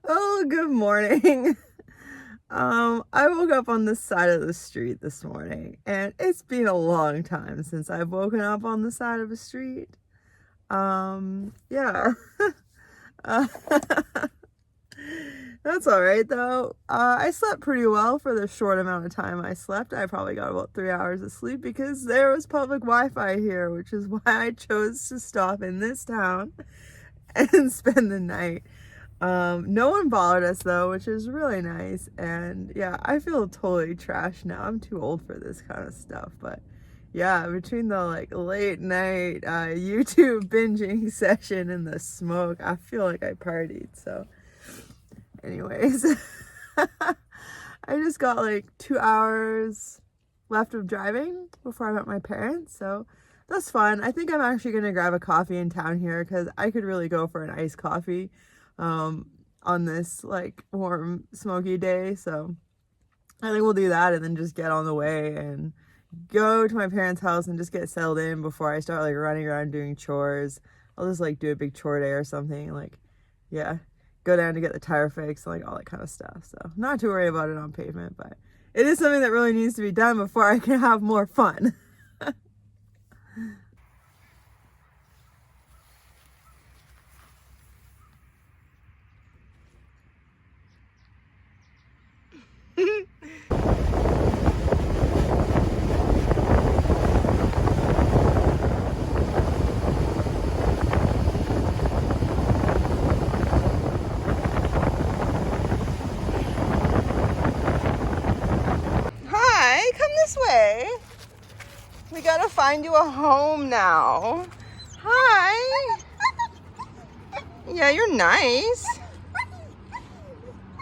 Oh, good morning. I woke up on this side of the street this morning, and it's been a long time since I've woken up on the side of a street. Yeah. Uh, that's all right though. I slept pretty well for the short amount of time I slept. I probably got about 3 hours of sleep because there was public Wi-Fi here, which is why I chose to stop in this town and spend the night. No one bothered us though, which is really nice. And yeah, I feel totally trashed now. I'm too old for this kind of stuff. But yeah, between the late night YouTube binging session and the smoke, I feel like I partied. So anyways, I just got 2 hours left of driving before I met my parents. So that's fun. I think I'm actually going to grab a coffee in town here because I could really go for an iced coffee on this warm smoky day. So I think we'll do that and then just get on the way and go to my parents' house and just get settled in before I start running around doing chores. I'll just do a big chore day or something, yeah, go down to get the tire fixed and all that kind of stuff. So not too worried about it on pavement, but it is something that really needs to be done before I can have more fun. Hi, come this way. We gotta find you a home now. Hi. Yeah, you're nice.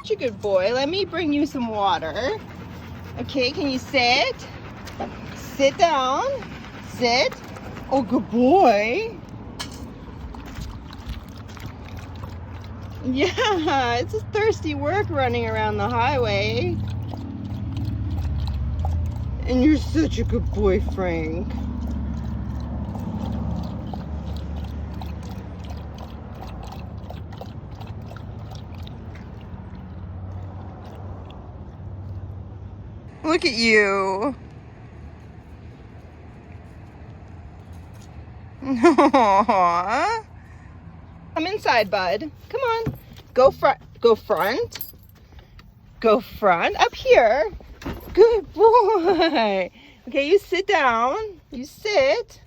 You're a good boy. Let me bring you some water. Okay, can you sit? Sit down. Sit. Oh, good boy. Yeah, it's a thirsty work running around the highway. And you're such a good boy, Frank. Look at you. Aww. Come inside, bud. Come on. Go front. Go front. Go front. Up here. Good boy. Okay, you sit down. You sit.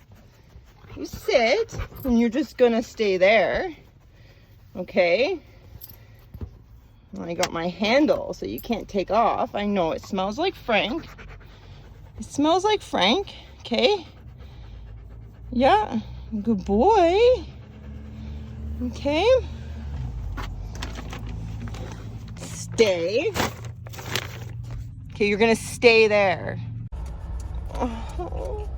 You sit. And you're just gonna stay there. Okay. I got my handle so you can't take off. I know it smells like Frank. It smells like Frank. Okay. Yeah. Good boy. Okay. Stay. Okay, you're gonna stay there. Oh.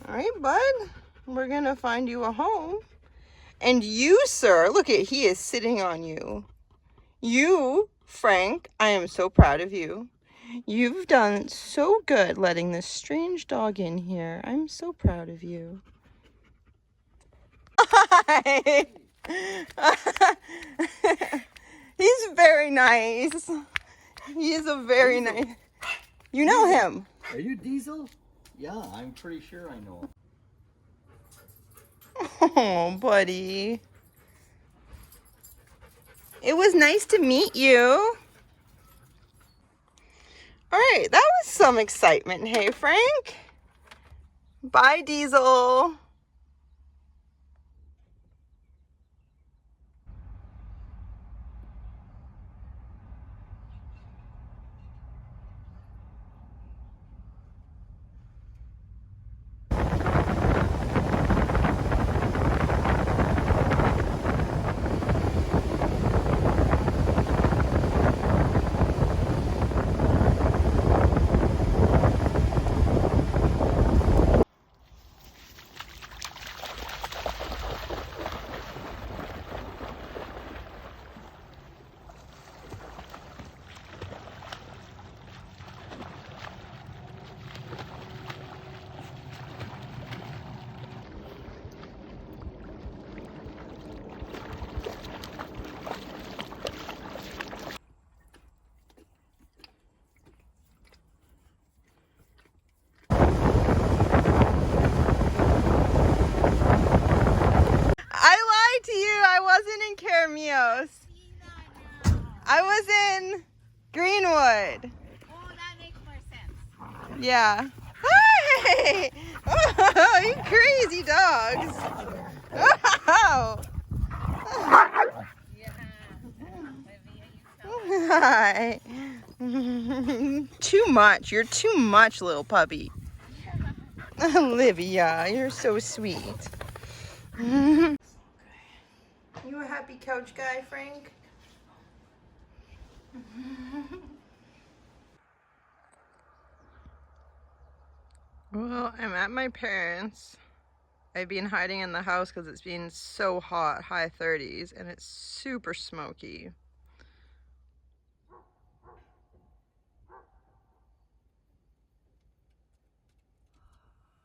All right, bud. We're gonna find you a home. And you, sir, look at, he is sitting on you. You, Frank, I am so proud of you. You've done so good letting this strange dog in here. I'm so proud of you. Hi. He's very nice. He is a very nice. You know him. Are you Diesel? Yeah, I'm pretty sure I know him. Oh, buddy. It was nice to meet you. All right, that was some excitement. Hey, Frank. Bye, Diesel. there, Mios. I was in Greenwood. Oh, that makes more sense. Yeah. Hey! Oh, you crazy dogs. Wow. Yeah. Hi. Too much. You're too much, little puppy. Olivia, you're so sweet. You a happy couch guy, Frank? Well, I'm at my parents'. I've been hiding in the house because it's been so hot, high 30s, and it's super smoky.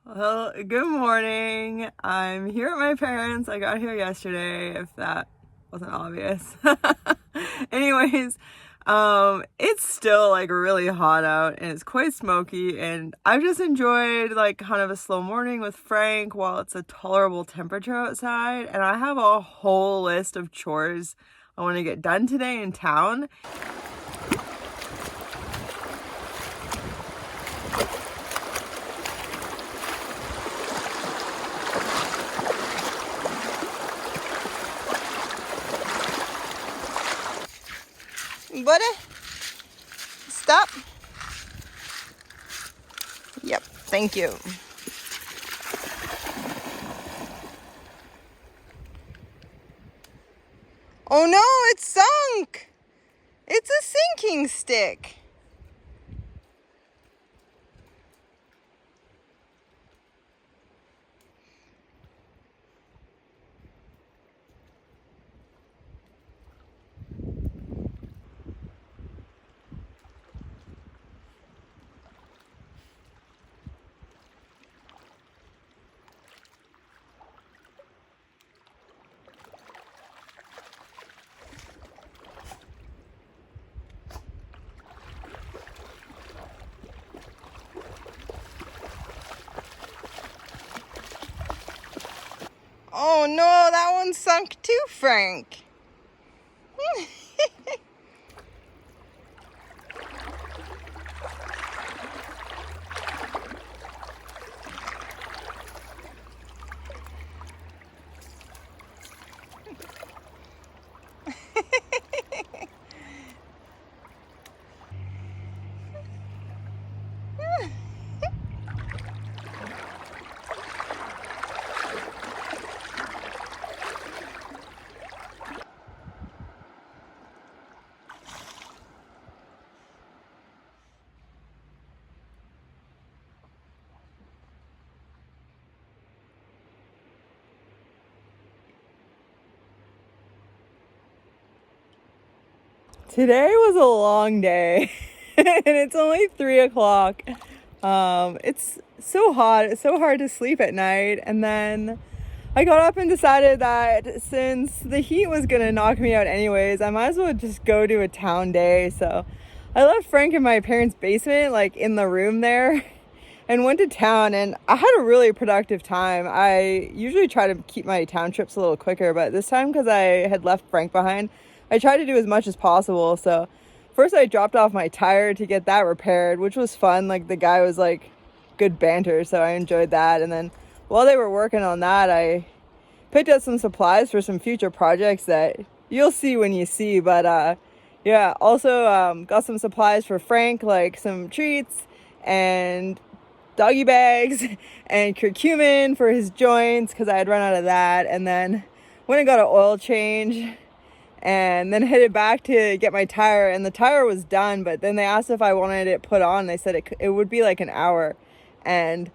Well, good morning. I'm here at my parents'. I got here yesterday, if that wasn't obvious. Anyways, it's still like really hot out and it's quite smoky, and I've just enjoyed like kind of a slow morning with Frank while it's a tolerable temperature outside, and I have a whole list of chores I want to get done today in town. Buddy, stop. Yep, thank you. Oh no, it's sunk. It's a sinking stick. Oh no, that one sunk too, Frank. Today was a long day and it's only 3 o'clock. It's so hot, it's so hard to sleep at night, and then I got up and decided that since the heat was gonna knock me out anyways, I might as well just go to a town day. So I left Frank in my parents' basement, like in the room there, and went to town, and I had a really productive time. I usually try to keep my town trips a little quicker, but this time, because I had left Frank behind, I tried to do as much as possible. So first I dropped off my tire to get that repaired, which was fun. Like the guy was like good banter, so I enjoyed that. And then while they were working on that, I picked up some supplies for some future projects that you'll see when you see. But yeah, also got some supplies for Frank, like some treats and doggy bags and curcumin for his joints because I had run out of that. And then went and got an oil change, and then headed back to get my tire, and the tire was done, but then they asked if I wanted it put on. They said it would be like an hour, and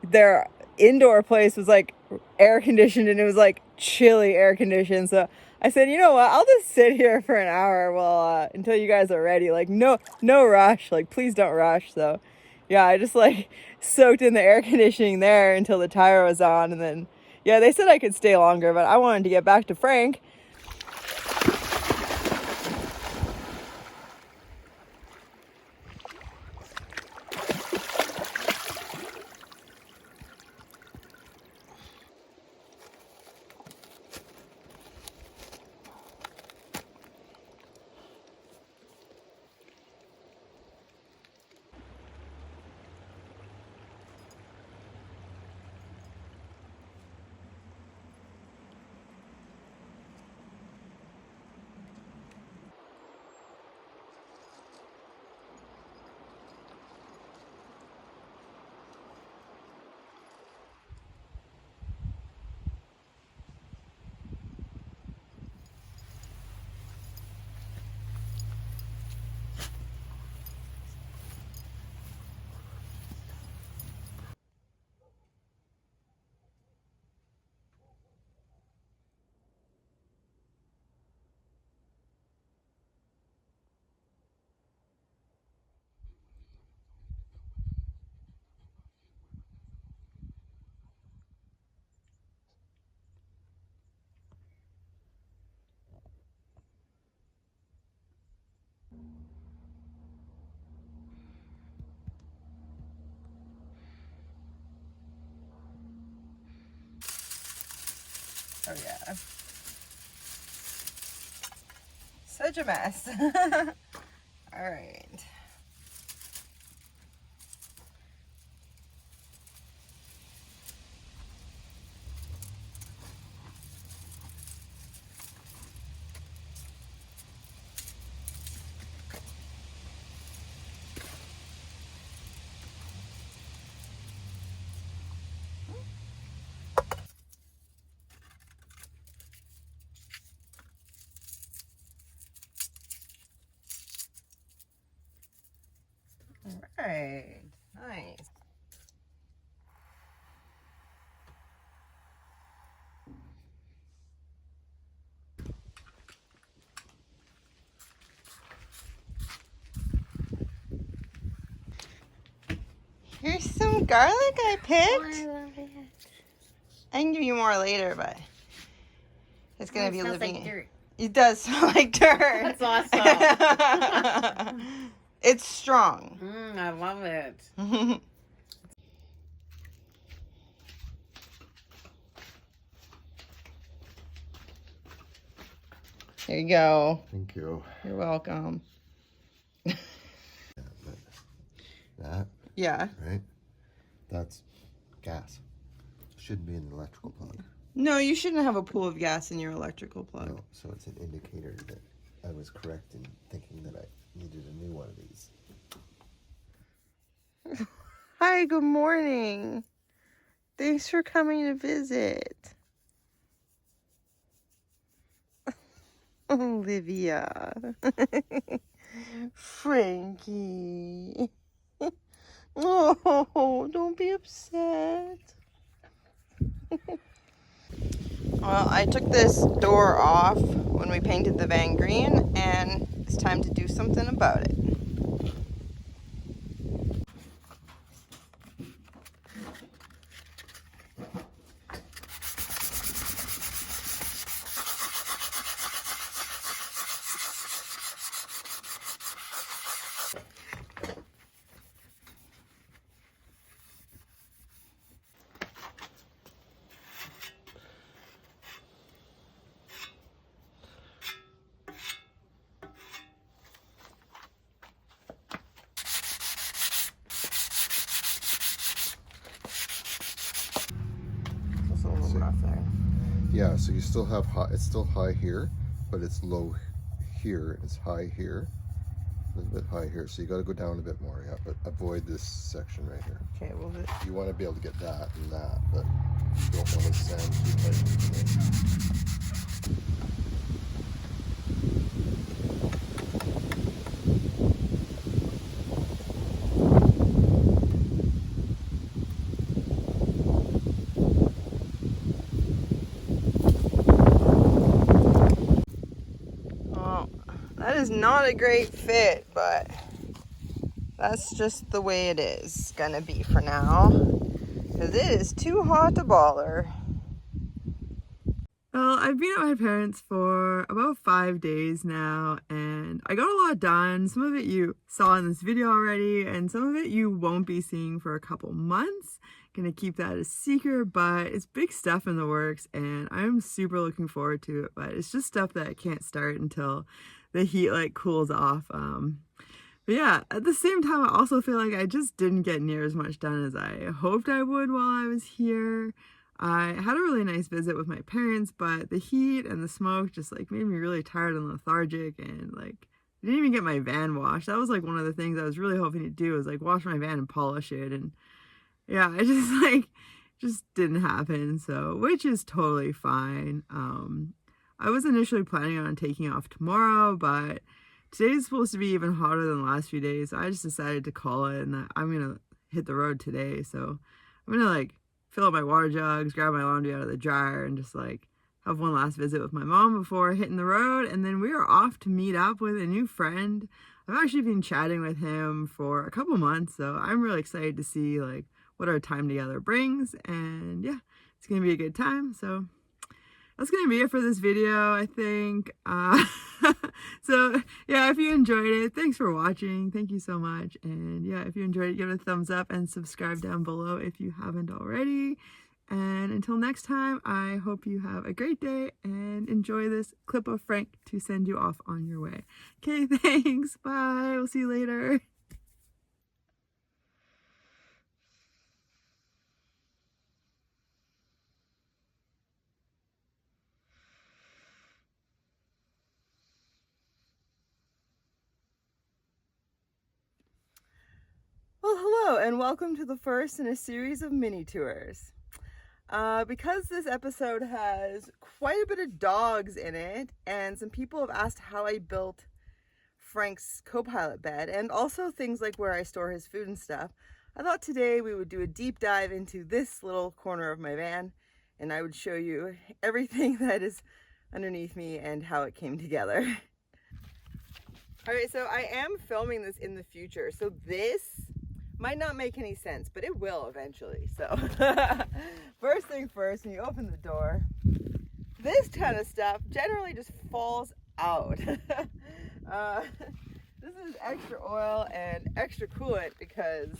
their indoor place was like air conditioned, and it was like chilly air conditioned. So I said, you know what, I'll just sit here for an hour while until you guys are ready. Like no rush, like please don't rush. So yeah, I just like soaked in the air conditioning there until the tire was on, and then yeah, they said I could stay longer, but I wanted to get back to Frank. Oh yeah. Such a mess. All right. All right. Nice. Here's some garlic I picked. Oh, I love it. I can give you more later, but it's gonna It be smells living. like dirt. It does smell like dirt. That's awesome. It's strong. I love it. Here you go. Thank you. You're welcome. That, Yeah. right? That's gas. Shouldn't be an electrical plug. No, you shouldn't have a pool of gas in your electrical plug. No, so it's an indicator that I was correct in thinking that I needed a new one of these. Hi, good morning. Thanks for coming to visit. Olivia. Frankie. Oh, don't be upset. Well, I took this door off when we painted the van green, and it's time to do something about it. It's a little rough there. Yeah, so you still have high, it's still high here, but it's low here, it's high here, a little bit high here. So you got to go down a bit more, yeah, but avoid this section right here. Okay, well, You want to be able to get that and that, but you don't want to sand too tight. well, that is not a great fit, but that's just the way it is gonna be for now, because it is too hot to bother. Well, I've been at my parents' for about 5 days now, and I got a lot done. Some of it you saw in this video already, and some of it you won't be seeing for a couple months. Gonna keep that a secret, but it's big stuff in the works, and I'm super looking forward to it, but it's just stuff that I can't start until the heat like cools off. But yeah, at the same time, I also feel like I just didn't get near as much done as I hoped I would while I was here. I had a really nice visit with my parents, but the heat and the smoke just like made me really tired and lethargic, and like I didn't even get my van washed. That was like one of the things I was really hoping to do, was like wash my van and polish it, and yeah, I just like just didn't happen, so which is totally fine. I was initially planning on taking off tomorrow, but today's supposed to be even hotter than the last few days, so I just decided to call it, and that I'm gonna hit the road today. So I'm gonna like fill up my water jugs, grab my laundry out of the dryer, and just like have one last visit with my mom before hitting the road, and then we are off to meet up with a new friend. I've actually been chatting with him for a couple months, so I'm really excited to see like what our time together brings, and yeah, it's gonna be a good time. So that's gonna be it for this video, I think. So yeah, if you enjoyed it, thanks for watching. Thank you so much. And yeah, if you enjoyed it, give it a thumbs up and subscribe down below if you haven't already. And until next time, I hope you have a great day and enjoy this clip of Frank to send you off on your way. Okay, thanks. Bye. We'll see you later. Well, hello, and welcome to the first in a series of mini tours. Because this episode has quite a bit of dogs in it, and some people have asked how I built Frank's co-pilot bed, and also things like where I store his food and stuff, I thought today we would do a deep dive into this little corner of my van, and I would show you everything that is underneath me and how it came together. Alright, so I am filming this in the future, so this might not make any sense, but it will eventually. So first thing first, when you open the door, this kind of stuff generally just falls out. This is extra oil and extra coolant because,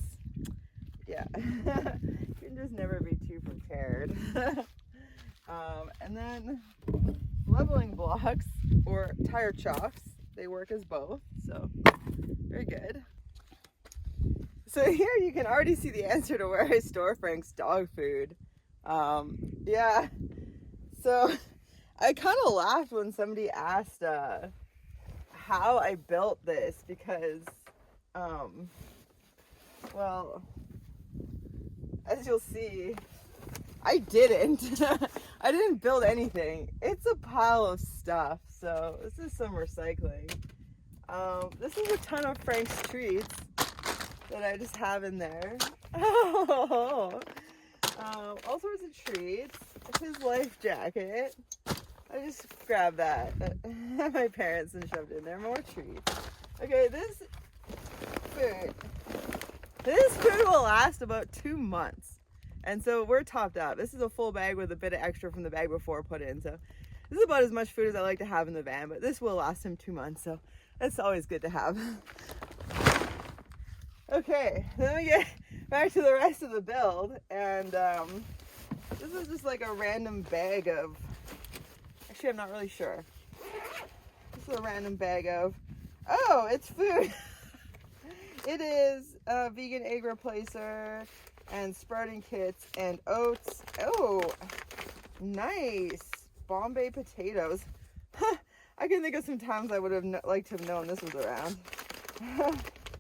yeah, you can just never be too prepared. And then leveling blocks or tire chocks, they work as both, so very good. So here you can already see the answer to where I store Frank's dog food. Yeah, so I kind of laughed when somebody asked how I built this because, well, as you'll see, I didn't. I didn't build anything. It's a pile of stuff, so this is some recycling. This is a ton of Frank's treats that I just have in there. Oh, all sorts of treats. His life jacket. I just grabbed that at my parents and shoved in there. More treats. Okay, this food will last about 2 months. And so we're topped up. This is a full bag with a bit of extra from the bag before put in. So this is about as much food as I like to have in the van, but this will last him 2 months. So that's always good to have. Okay, then we get back to the rest of the build, and this is just like a random bag of, actually I'm not really sure. This is a random bag of, oh, it's food. It is a vegan egg replacer and sprouting kits and oats. Oh, nice. Bombay potatoes. I can think of some times I would have liked to have known this was around.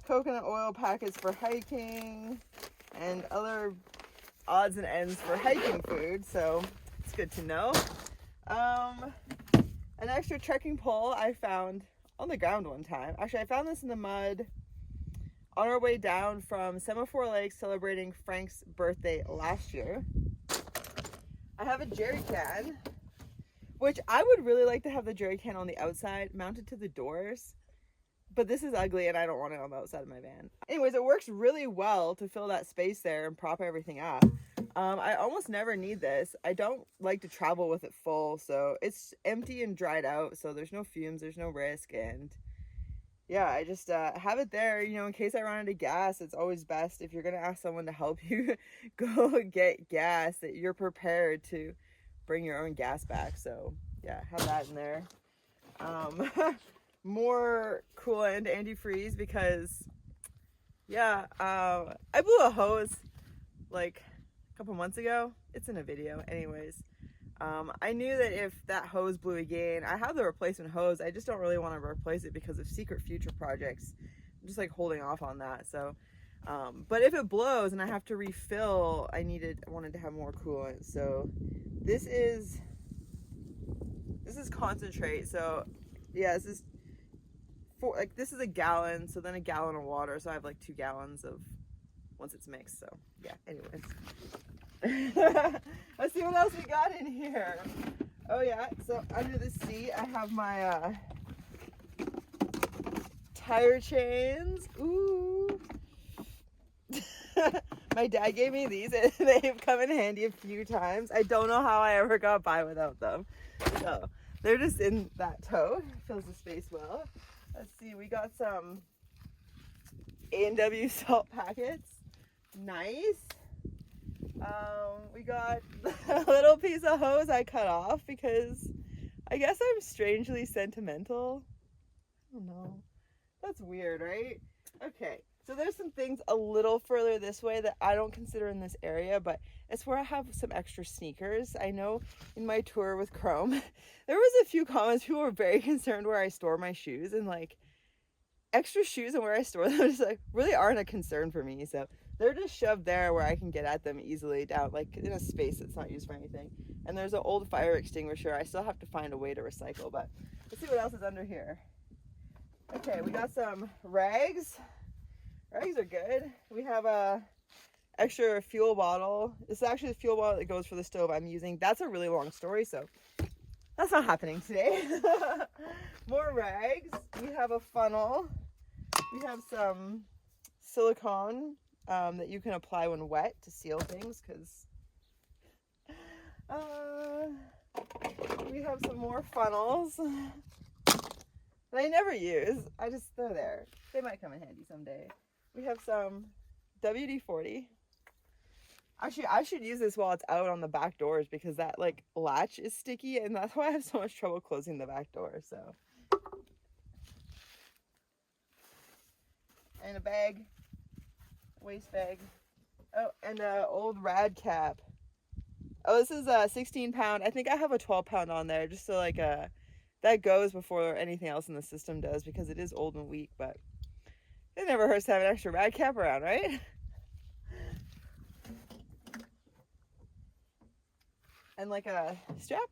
Coconut oil packets for hiking and other odds and ends for hiking food, so it's good to know. An extra trekking pole I found on the ground one time. Actually, I found this in the mud on our way down from Semaphore Lake celebrating Frank's birthday last year. I have a jerry can, which I would really like to have the jerry can on the outside mounted to the doors. But this is ugly and I don't want it on the outside of my van. Anyways, it works really well to fill that space there and prop everything up. I almost never need this. I don't like to travel with it full, so it's empty and dried out, so there's no fumes, there's no risk, and yeah, I just have it there, you know, in case I run out of gas. It's always best if you're gonna ask someone to help you go get gas that you're prepared to bring your own gas back. So yeah, have that in there. More coolant, antifreeze, because yeah, I blew a hose like a couple months ago. It's in a video anyways. I knew that if that hose blew again, I have the replacement hose, I just don't really want to replace it because of secret future projects. I'm just like holding off on that. So but if it blows and I have to refill, I wanted to have more coolant. So this is concentrate. So yeah, this is this is a gallon, so then a gallon of water, so I have like 2 gallons of once it's mixed. So yeah, anyways. Let's see what else we got in here. Oh yeah, so under the seat I have my tire chains. Ooh. My dad gave me these and they've come in handy a few times. I don't know how I ever got by without them. So they're just in that tote. Fills the space well. Let's see, we got some A&W salt packets. Nice. We got a little piece of hose I cut off because I guess I'm strangely sentimental. I don't know. That's weird, right? Okay, so there's some things a little further this way that I don't consider in this area, but it's where I have some extra sneakers. I know in my tour with Chrome, there was a few comments. People were very concerned where I store my shoes, and like extra shoes and where I store them just like really aren't a concern for me. So they're just shoved there where I can get at them easily down like in a space that's not used for anything. And there's an old fire extinguisher. I still have to find a way to recycle, but let's see what else is under here. Okay, we got some rags. Rags are good. We have a extra fuel bottle. This is actually the fuel bottle that goes for the stove I'm using. That's a really long story, so that's not happening today. More rags. We have a funnel. We have some silicone that you can apply when wet to seal things, because we have some more funnels that I never use. They're there. They might come in handy someday. We have some WD-40. Actually, I should use this while it's out on the back doors because that like latch is sticky, and that's why I have so much trouble closing the back door. So, and a bag, waste bag. Oh, and an old rad cap. Oh, this is a 16-pound. I think I have a 12-pound on there just so like that goes before anything else in the system does, because it is old and weak. But it never hurts to have an extra rad cap around, right? And like a strap.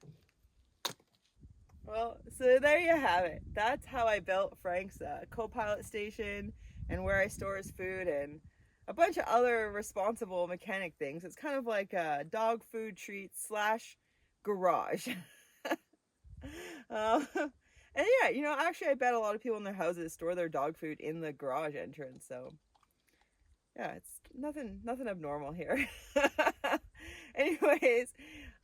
Well, so there you have it. That's how I built Frank's co-pilot station and where I store his food and a bunch of other responsible mechanic things. It's kind of like a dog food treat / garage. And yeah, you know, actually I bet a lot of people in their houses store their dog food in the garage entrance. So yeah, it's nothing abnormal here. Anyways,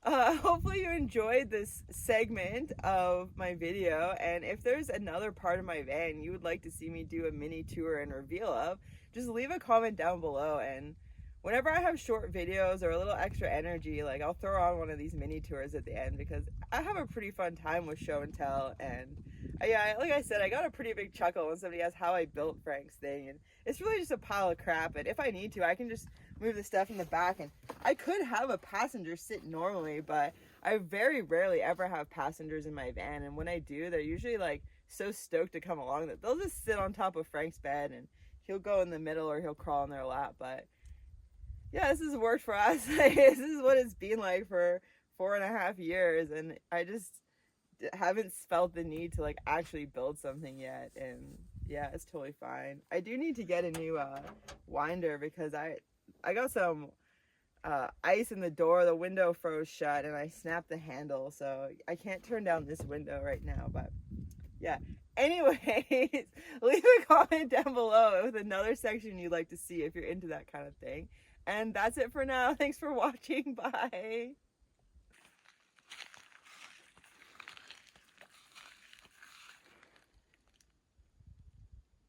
hopefully you enjoyed this segment of my video, and if there's another part of my van you would like to see me do a mini tour and reveal of, just leave a comment down below, and whenever I have short videos or a little extra energy, like I'll throw on one of these mini tours at the end, because I have a pretty fun time with show and tell. And yeah, like I said, I got a pretty big chuckle when somebody asked how I built Frank's thing, and it's really just a pile of crap. And if I need to, I can just move the stuff in the back, and I could have a passenger sit normally, but I very rarely ever have passengers in my van, and when I do, they're usually like so stoked to come along that they'll just sit on top of Frank's bed and he'll go in the middle or he'll crawl in their lap. But yeah, this has worked for us. This is what it's been like for 4.5 years, and I just haven't felt the need to like actually build something yet. And yeah, it's totally fine. I do need to get a new winder, because I got some ice in the door. The window froze shut and I snapped the handle, so I can't turn down this window right now. But yeah, anyways, leave a comment down below with another section you'd like to see if you're into that kind of thing. And that's it for now. Thanks for watching. Bye.